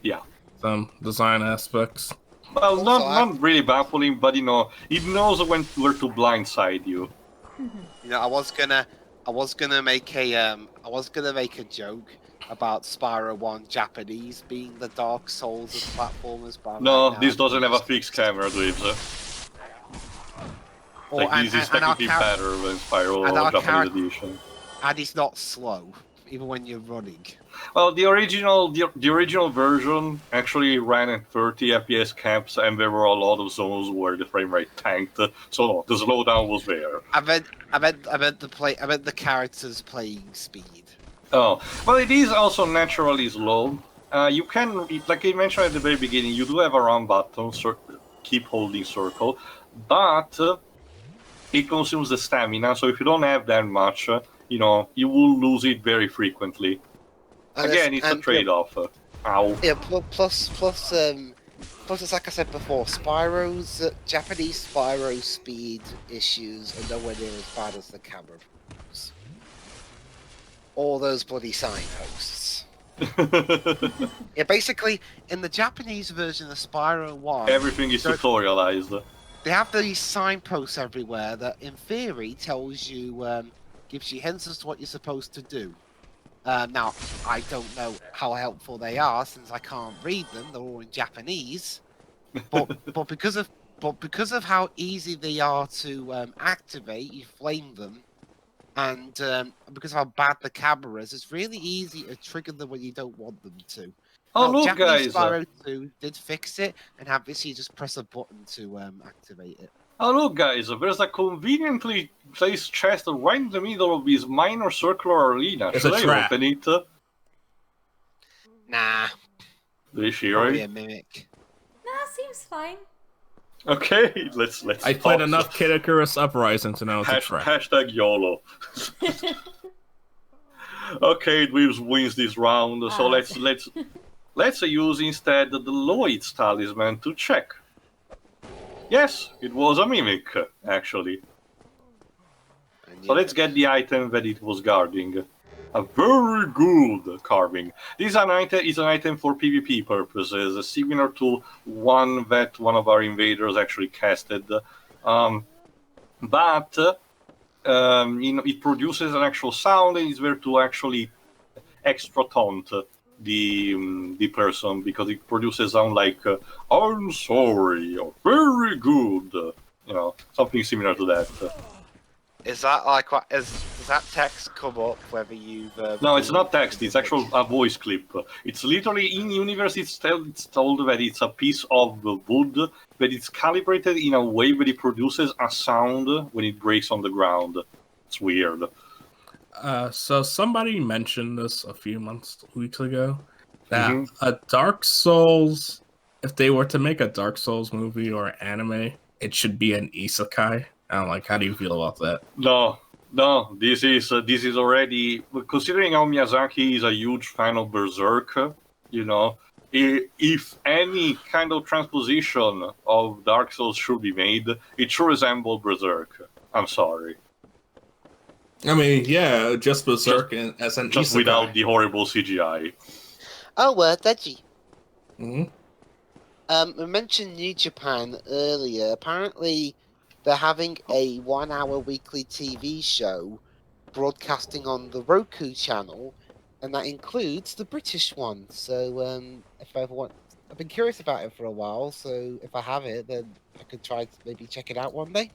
Yeah. Some design aspects. Well, Also, not really baffling, but it knows where to blindside you. You know, I was gonna make a joke about Spyro 1 Japanese being the Dark Souls of platformers, but No, right now this I'm doesn't have a just- fixed camera, Dweebs. Oh, This is technically better than Spyro and our Japanese edition. And it's not slow, even when you're running. Well, the original version actually ran at 30 FPS caps, and there were a lot of zones where the frame rate tanked. So no, the slowdown was there. I meant the character's playing speed. Oh, well, it is also naturally slow. You can, like I mentioned at the very beginning, you do have a run button, keep holding circle, but it consumes the stamina. So if you don't have that much, you know, you will lose it very frequently. And Again, it's a trade-off. Ow. Yeah, plus, it's like I said before, Spyro's Japanese Spyro speed issues are nowhere near as bad as the camera problems. All those bloody signposts. Yeah, basically, in the Japanese version of Spyro 1... Everything is tutorialized. They have these signposts everywhere that, in theory, tells you, gives you hints as to what you're supposed to do. Now, I don't know how helpful they are since I can't read them. They're all in Japanese. But because of how easy they are to activate, you flame them, and because of how bad the camera is, it's really easy to trigger them when you don't want them to. Oh, Now, look, Japanese guys! Spyro 2 did fix it, and have this you just press a button to activate it. Oh, look, guys! There's a conveniently placed chest right in the middle of this minor circular arena. It's Should a I trap. open it? Nah, Is she probably right? a mimic. Nah, seems fine. Okay, let's. I played enough Kid Icarus Uprising to know it's a trap. Hashtag YOLO. Okay, Dweebs wins this round, so let's use instead the Lloyd's talisman to check. Yes, it was a mimic, actually. So let's get the item that it was guarding. A very good carving. This is an item for PvP purposes, similar to one that one of our invaders actually casted. But you know, it produces an actual sound and it's there to actually extra taunt the person, because it produces sound like "I'm sorry" or "very good," you know, something similar to that. Is that like what? Does that text come up whether you've? No, it's not text. It's actual a voice clip. It's literally in universe. It's told that it's a piece of wood, but it's calibrated in a way that it produces a sound when it breaks on the ground. It's weird. So somebody mentioned this a few weeks ago, that a Dark Souls, if they were to make a Dark Souls movie or anime, it should be an isekai. I don't like. How do you feel about that? No. This is already, considering how Miyazaki is a huge fan of Berserk. You know, if any kind of transposition of Dark Souls should be made, it should resemble Berserk. I'm sorry. I mean, yeah, just Berserk as an just isekai. Without the horrible CGI. Oh, Deji. Mm-hmm. I mentioned New Japan earlier. Apparently, they're having a 1-hour weekly TV show broadcasting on the Roku channel, and that includes the British one. So, if I ever want, I've been curious about it for a while. So, if I have it, then I could try to maybe check it out one day.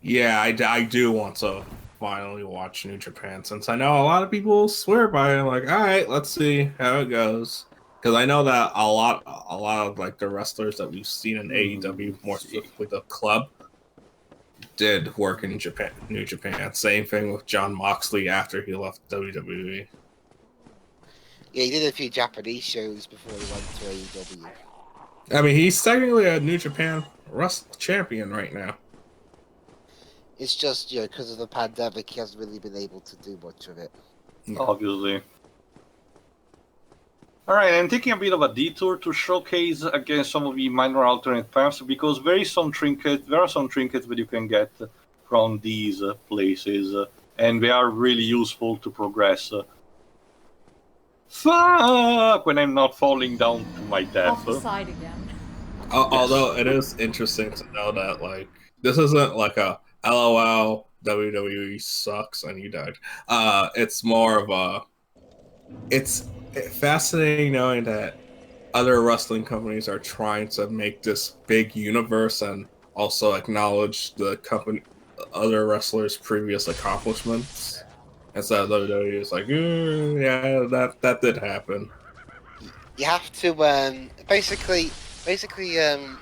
Yeah, I do want to finally watch New Japan, since I know a lot of people swear by it. Like, all right, let's see how it goes. Because I know that a lot of like the wrestlers that we've seen in AEW, more specifically the club, did work in New Japan. Same thing with John Moxley after he left WWE. Yeah, he did a few Japanese shows before he went to AEW. I mean, he's technically a New Japan champion right now. It's just, you know, because of the pandemic, he hasn't really been able to do much of it. Obviously. Alright, I'm taking a bit of a detour to showcase again some of the minor alternate paths, because there are some trinkets that you can get from these places, and they are really useful to progress. Fuck! When I'm not falling down to my death. Off the side again. Although it is interesting to know that, like, this isn't like a LOL, WWE sucks and you died. It's more of a... It's fascinating knowing that other wrestling companies are trying to make this big universe and also acknowledge the other wrestlers' previous accomplishments. Instead of WWE is like, yeah, that did happen. You have to basically, in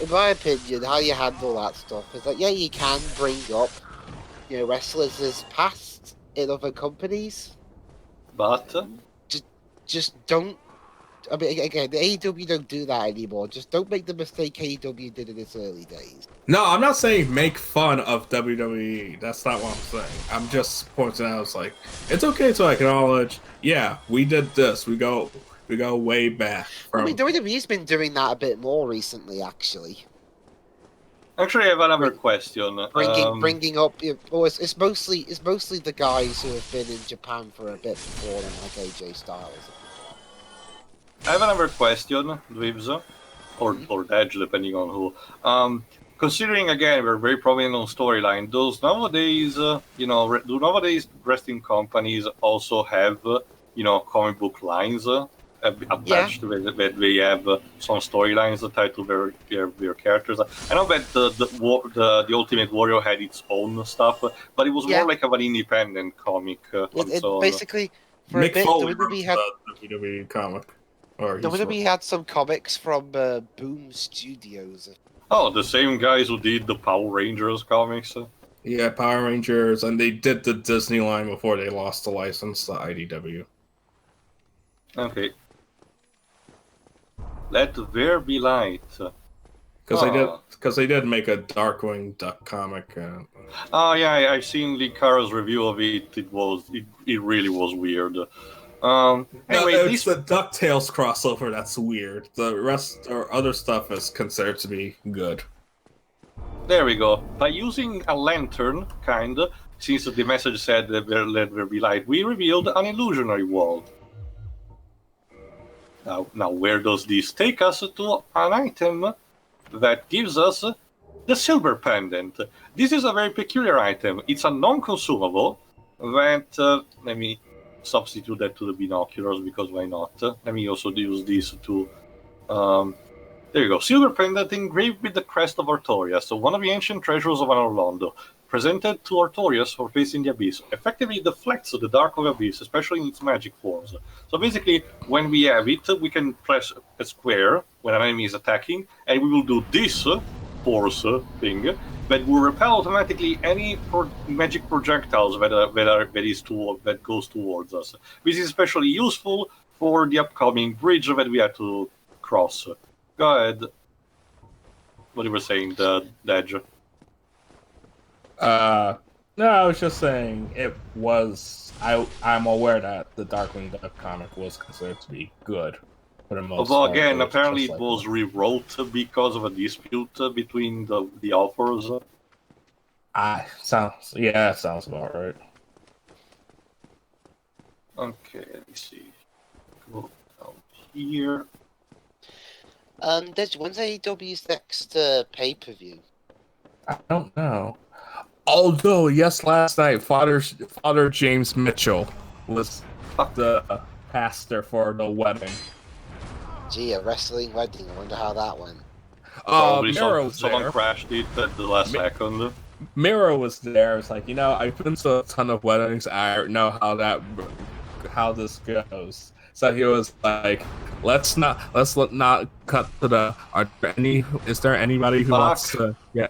my opinion, how you handle that stuff is like, yeah, you can bring up, you know, wrestlers as past in other companies, But just don't I mean, again, the AEW don't do that anymore. Just don't make the mistake AEW did in its early days. No, I'm not saying make fun of WWE. That's not what I'm saying. I'm just pointing out, it's like, it's okay to acknowledge, yeah, we did this. We go way back. I mean, WWE's been doing that a bit more recently, actually. Actually, I have another question. Bringing up, it's mostly the guys who have been in Japan for a bit before them, like AJ Styles. I have another question, Dweebs, or Edge, depending on who. Considering again we're very prominent on storyline, does nowadays, do nowadays wrestling companies also have, comic book lines attached to it, that they have some storylines tied to their characters? I know that the Ultimate Warrior had its own stuff, but it was more like of an independent comic. Basically, for Mick a bit, Foley WWE had the WWE comic. Or WWE had some comics from Boom Studios. Oh, the same guys who did the Power Rangers comics? Yeah, Power Rangers, and they did the Disney line before they lost the license to IDW. Okay. Let there be light. Because they did make a Darkwing Duck comic. Oh yeah, I've seen Lee Cara's review of it. It really was weird. Anyway, it's the DuckTales crossover that's weird. The rest or other stuff is considered to be good. There we go. By using a lantern, since the message said that let there be light, we revealed an illusionary world. Now, where does this take us? To an item that gives us the silver pendant. This is a very peculiar item. It's a non-consumable that, let me substitute that to the binoculars, because why not? Let me also use these to... there you go. Silver pendant engraved with the crest of Artorias, so one of the ancient treasures of Anor Londo. Presented to Artorias for facing the Abyss. Effectively deflects the Dark of the Abyss, especially in its magic forms. So basically, when we have it, we can press a square when an enemy is attacking, and we will do this force thing that will repel automatically any magic projectiles that goes towards us. This is especially useful for the upcoming bridge that we have to cross. Go ahead. What you were saying, the Edge. No, I was just saying it was. I'm aware that the Darkwing Duck comic was considered to be good for the most Although part. again, apparently it was rewrote because of a dispute between the authors. That sounds about right. Okay, let me see. Go down here. When's AEW's next pay-per-view? I don't know. Although, yes, last night, Father James Mitchell was the pastor for the wedding. Gee, a wrestling wedding. I wonder how that went. Probably Miro was someone there. crashed it at the last second. Miro was there. It's like, I've been to a ton of weddings. I know how this goes. So he was like, let's not cut to the. Is there anybody who wants to? Yeah.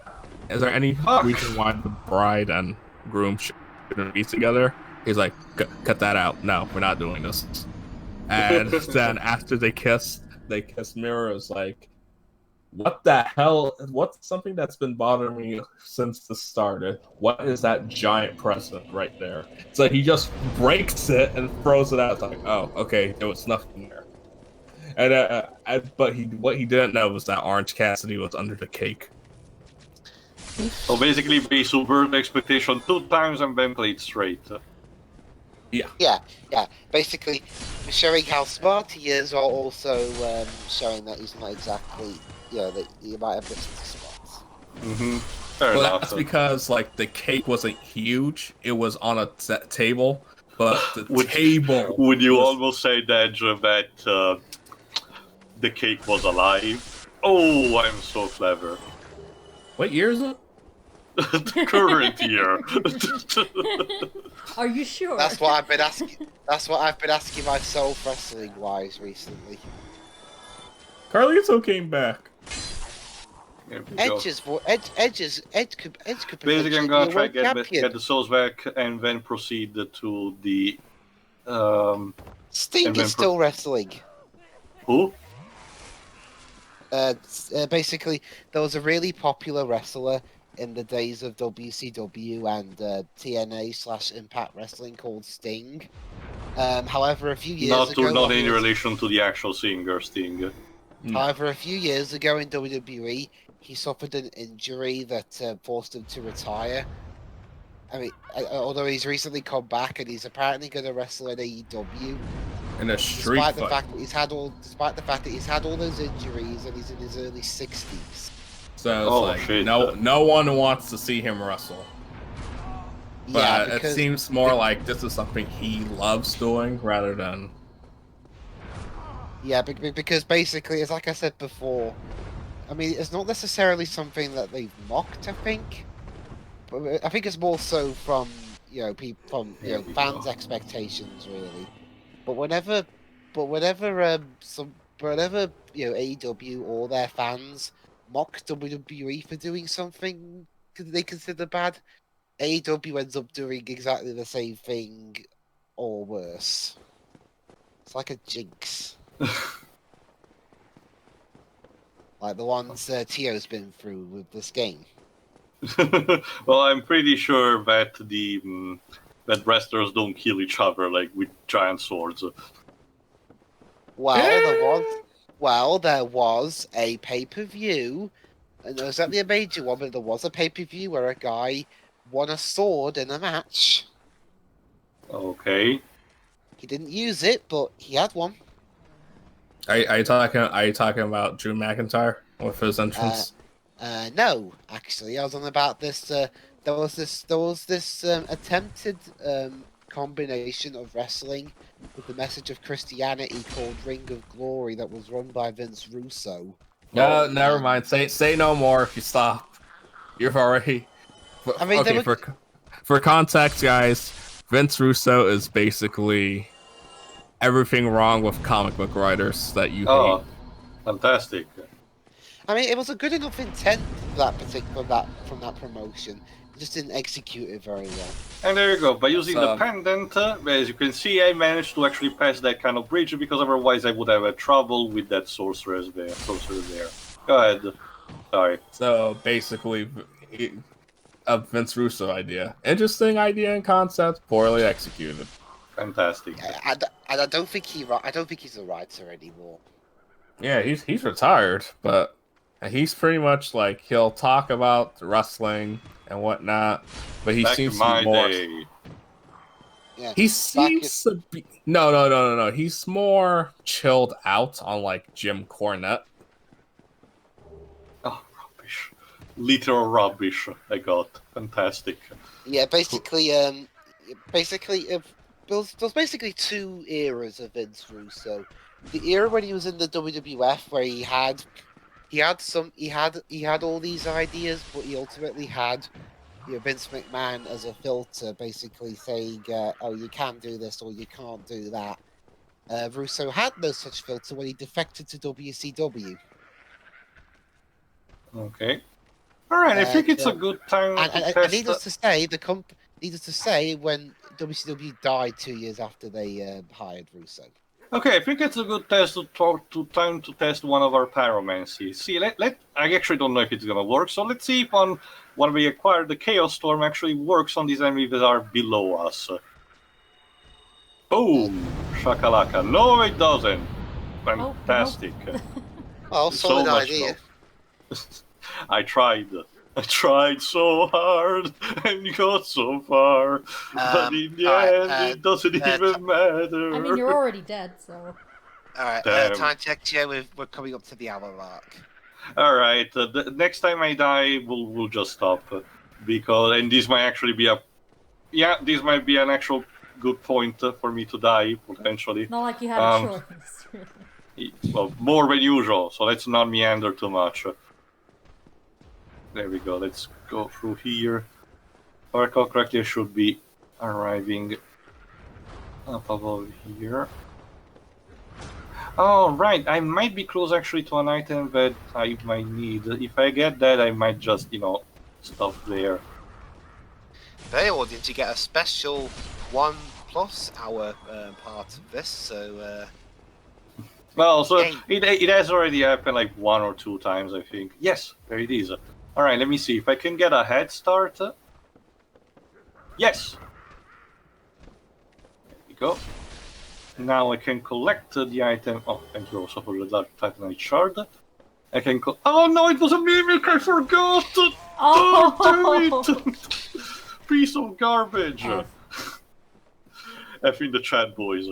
Is there any reason why the bride and groom shouldn't be together? He's like, cut that out. No, we're not doing this. And then after they kissed, Miro's like, what the hell? What's something that's been bothering me since the started? What is that giant present right there? So he just breaks it and throws it out. It's like, oh, okay, there was nothing there. And but what he didn't know was that Orange Cassidy was under the cake. So basically, they subvert expectation 2 times and then play it straight. Yeah. Basically, showing how smart he is, while also showing that he's not exactly, that you might have missed the spots. Mm-hmm. Fair enough. That's because the cake wasn't huge; it was on a table. But the table. Would you almost say that the cake was alive? Oh, I'm so clever. What year is it? The current year. Are you sure? That's what I've been asking. That's what I've been asking myself, wrestling wise, recently. Carlito came back. Edge could Basically, I'm gonna try to get the souls back and then proceed to the. Sting is still wrestling. Who? Basically, there was a really popular wrestler in the days of WCW and TNA/Impact Wrestling called Sting. However, a few years ago, Not in relation to the actual singer Sting. No. however, a few years ago in WWE, he suffered an injury that forced him to retire. I mean, although he's recently come back and he's apparently going to wrestle in AEW, In a street despite the fight. fact that he's had all those injuries and he's in his early 60s. So it's like shit. no one wants to see him wrestle. But Yeah, it because seems more like this is something he loves doing rather than. yeah, because basically, it's like I said before. I mean, it's not necessarily something that they've mocked. I think, but I think it's more so from people from Here we fans' go. expectations, really. But whenever AEW or their fans mock WWE for doing something they consider bad, AEW ends up doing exactly the same thing or worse. It's like a jinx. Like the ones Teo's been through with this game. Well, I'm pretty sure that that wrestlers don't kill each other like with giant swords. There was a pay-per-view, and it was only a major one, but there was a pay-per-view where a guy won a sword in a match. Okay. He didn't use it, but he had one. Are you talking about Drew McIntyre with his entrance? No, actually, I was on about this. There was this attempted combination of wrestling with the message of Christianity called Ring of Glory that was run by Vince Russo. No, never mind. Say no more. If you stop, you've already. I mean, okay, for context, guys, Vince Russo is basically everything wrong with comic book writers that you hate. Fantastic. I mean, it was a good enough intent from that promotion. It just didn't execute it very well. And there you go. By using the So- pendant, as you can see, I managed to actually pass that kind of bridge because otherwise I would have had trouble with that sorcerer there. Go ahead. Sorry. So basically, a Vince Russo idea. Interesting idea and concept, poorly executed. Fantastic. I don't think he's a writer anymore. Yeah, he's retired, but he's pretty much like he'll talk about wrestling and whatnot, but he Back seems in to my be more. day. Yeah. He seems to be no. He's more chilled out on like Jim Cornette. Oh, rubbish. Literal rubbish I got. Fantastic. Yeah, basically, there's basically two eras of Vince Russo. The era when he was in the WWF, where he had all these ideas, but he ultimately had Vince McMahon as a filter, basically saying, "Oh, you can do this or you can't do that." Russo had no such filter when he defected to WCW. Okay. Alright, I think it's a good time to And test. needless to say, when WCW died 2 years after they hired Russo. Okay, I think it's a good time to test one of our pyromancies. See, I actually don't know if it's gonna work, so let's see if when we acquire the Chaos Storm actually works on these enemies that are below us. Boom! Shakalaka. No, it doesn't. Fantastic. Oh, solid much idea. no. I tried so hard and got so far, but in the end, it doesn't even matter. I mean, you're already dead, so. Alright, Damn. time check, yeah, we're coming up to the hour mark. All right, the next time I die, we'll just stop and this might actually be this might be an actual good point for me to die potentially. Not like you had a choice, really. Well, more than usual, so let's not meander too much. There we go. Let's go through here. If I recall correctly, I should be arriving up above here. Oh, right. I might be close actually to an item that I might need. If I get that, I might just, stop there. Hey, audience, you get a special 1+ hour part of this, so Well, so Hey. it has already happened like 1 or 2 times, I think. Yes, there it is. All right, let me see if I can get a head start. Yes. There we go. Now I can collect the item. Oh, thank you also for the Dark Titanite shard. I can oh no, it was a mimic! I forgot! Oh! Damn it! Piece of garbage! Yes. F in the chat, boys.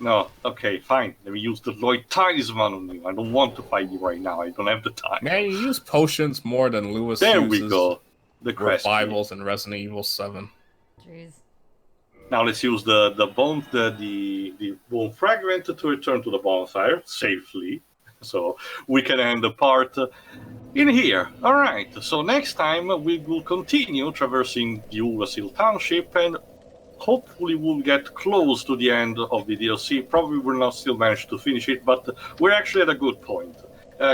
No, okay, fine. Let me use the Lloyd Talisman on you. I don't want to fight you right now. I don't have the time. Man, you use potions more than Lewis There uses we go. The quest. revivals in Resident Evil 7. Jeez. Now let's use the bone the bone fragment to return to the bonfire safely, so we can end the part in here. All right. So next time we will continue traversing the Oolacile township, and hopefully we'll get close to the end of the DLC. Probably we'll not still manage to finish it, but we're actually at a good point.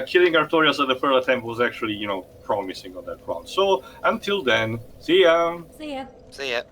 Killing Artorias at the third attempt was actually, promising on that front. So until then, see ya. See ya. See ya.